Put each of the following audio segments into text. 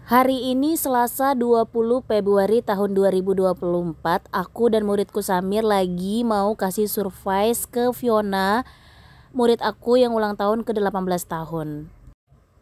Hari ini Selasa 20 Februari tahun 2024, aku dan muridku Samir lagi mau kasih surprise ke Fiona, murid aku yang ulang tahun ke-18 tahun.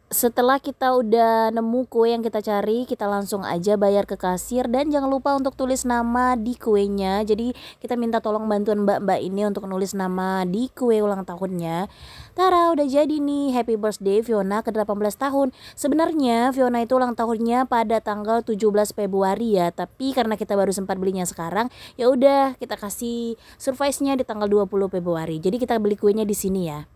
Setelah kita udah nemu kue yang kita cari, kita langsung aja bayar ke kasir dan jangan lupa untuk tulis nama di kuenya. Jadi kita minta tolong bantuan mbak-mbak ini untuk nulis nama di kue ulang tahunnya. Tara, udah jadi nih, happy birthday Fiona ke-18 tahun. Sebenarnya Fiona itu ulang tahunnya pada tanggal 17 Februari ya, tapi karena kita baru sempat belinya sekarang, ya udah kita kasih surprise-nya di tanggal 20 Februari. Jadi kita beli kuenya di sini ya.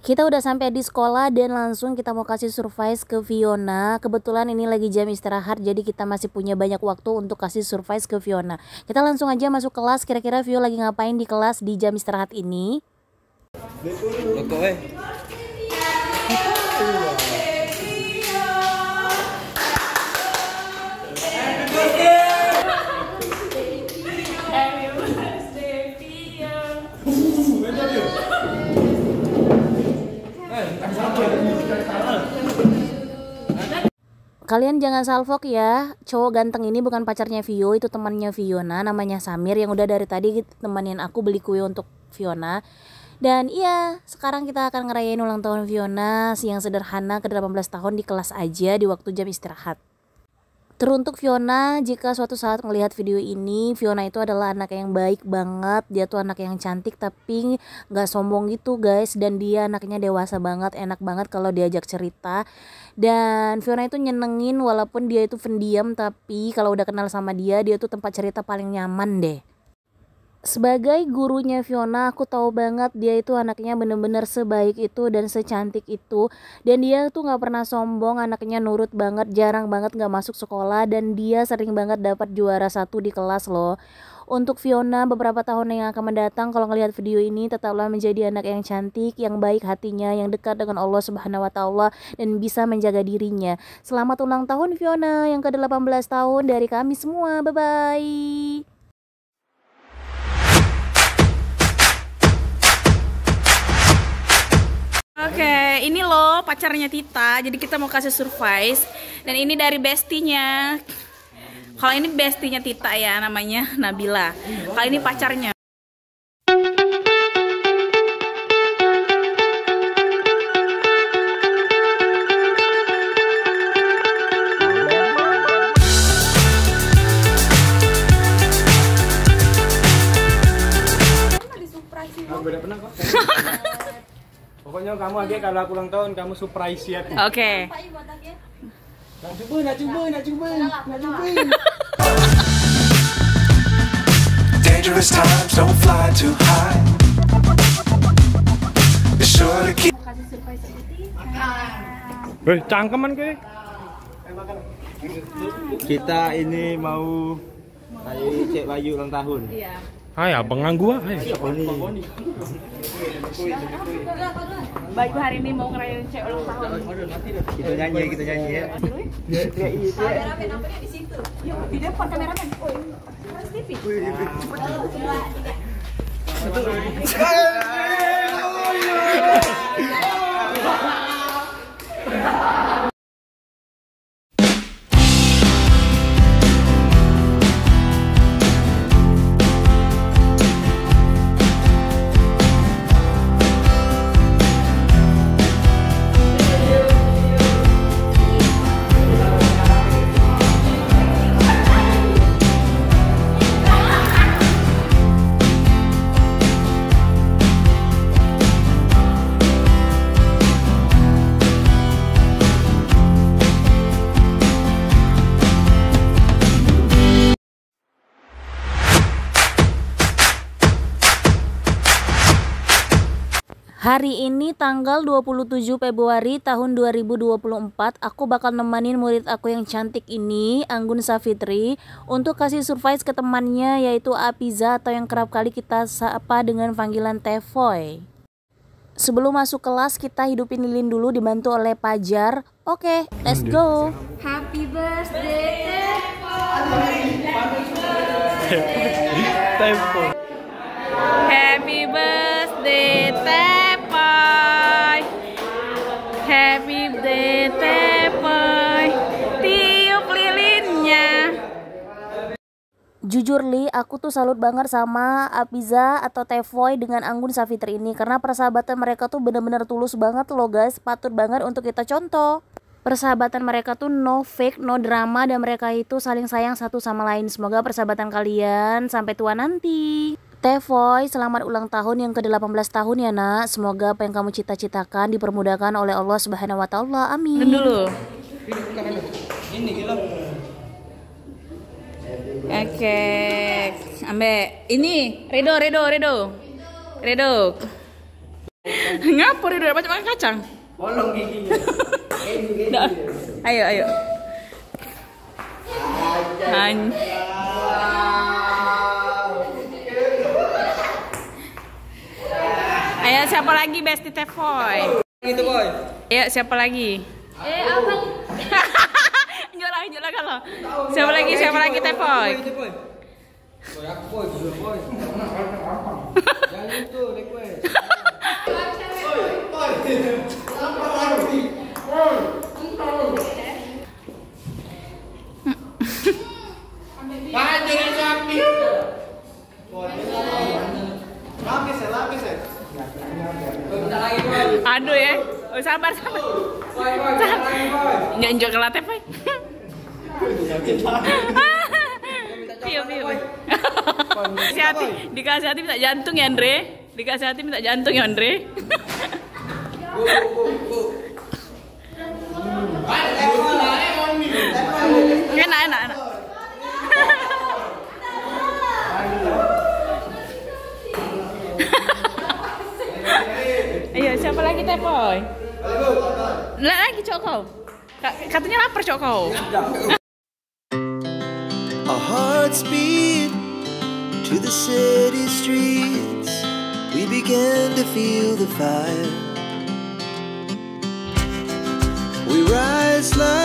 Kita udah sampai di sekolah dan langsung kita mau kasih surprise ke Fiona. Kebetulan ini lagi jam istirahat, jadi kita masih punya banyak waktu untuk kasih surprise ke Fiona. Kita langsung aja masuk kelas. Kira-kira Vio lagi ngapain di kelas di jam istirahat ini? Kalian jangan salfok ya, cowok ganteng ini bukan pacarnya Vio, itu temannya Fiona, namanya Samir yang udah dari tadi temenin aku beli kue untuk Fiona. Dan iya, sekarang kita akan ngerayain ulang tahun Fiona yang sederhana ke-18 tahun di kelas aja di waktu jam istirahat. Teruntuk Fiona, jika suatu saat melihat video ini, Fiona itu adalah anak yang baik banget. Dia tuh anak yang cantik tapi gak sombong gitu guys. Dan dia anaknya dewasa banget, enak banget kalau diajak cerita. Dan Fiona itu nyenengin walaupun dia itu pendiam, tapi kalau udah kenal sama dia tuh tempat cerita paling nyaman deh. Sebagai gurunya Fiona, aku tahu banget dia itu anaknya bener-bener sebaik itu dan secantik itu. Dan dia tuh gak pernah sombong, anaknya nurut banget, jarang banget gak masuk sekolah. Dan dia sering banget dapat juara 1 di kelas loh. Untuk Fiona beberapa tahun yang akan mendatang, kalau ngelihat video ini tetaplah menjadi anak yang cantik, yang baik hatinya, yang dekat dengan Allah Subhanahu wa Ta'ala, dan bisa menjaga dirinya. Selamat ulang tahun Fiona yang ke-18 tahun dari kami semua. Bye-bye. Oke, ini loh pacarnya Tita. Jadi kita mau kasih surprise. Dan ini dari bestinya. Kalau ini bestinya Tita ya, namanya Nabila. Kalau ini pacarnya. Beda pernah kok. Pokoknya kamu aja kalau aku ulang tahun kamu surprise ya. Oke. Nak cuba. Dangerous times, don't fly too high. Be sure to keep. Cangkeman ke? Kita ini mau kayak Cek Bayu ulang tahun. Iya. Hai, abang gua. Baik, hari ini mau ngerayain cek ulang tahun. Kita nyanyi ya. Kameramen apanya di situ? Yuk, di depan kameramen. Oh, ini harus TV. Hari ini tanggal 27 Februari tahun 2024, aku bakal nemenin murid aku yang cantik ini, Anggun Safitri, untuk kasih surprise ke temannya yaitu Apiza atau yang kerap kali kita sapa dengan panggilan Tefoy. Sebelum masuk kelas kita hidupin lilin dulu dibantu oleh Pajar. Oke, let's go. Happy birthday Tefoy. Happy birthday Tepoy. Happy birthday Tepoy. Jujur Li, aku tuh salut banget sama Apiza atau Tevoy dengan Anggun Safitri ini, karena persahabatan mereka tuh bener-bener tulus banget loh guys, patut banget untuk kita contoh. Persahabatan mereka tuh no fake, no drama, dan mereka itu saling sayang satu sama lain. Semoga persahabatan kalian sampai tua nanti. Tevoy, selamat ulang tahun yang ke-18 tahun ya nak. Semoga apa yang kamu cita-citakan dipermudahkan oleh Allah Subhanahu wa taala. Amin. Dulu. Ini gila. Oke, ambek ini Redo. Ngapa Redo macam makan kacang? Bolong giginya. Dah. Ayo. Ayo siapa lagi Besti Tevoy? Gitu boy. Ayo siapa lagi? Apa? Nyolak kalau. Siapa lagi Tevoy? Boy aku boy. Jangan itu request. Lapis ya. Aduh ya. Oh, sabar. Nyanjok ke latte Boy. Piu. Dikasih hati minta jantung ya Andre. Enak. Ayo siapa lagi Tevoy? Lagi Cokau. Katanya lapar Cokau. Our hearts beat to the city streets. We began to feel the fire. We rise like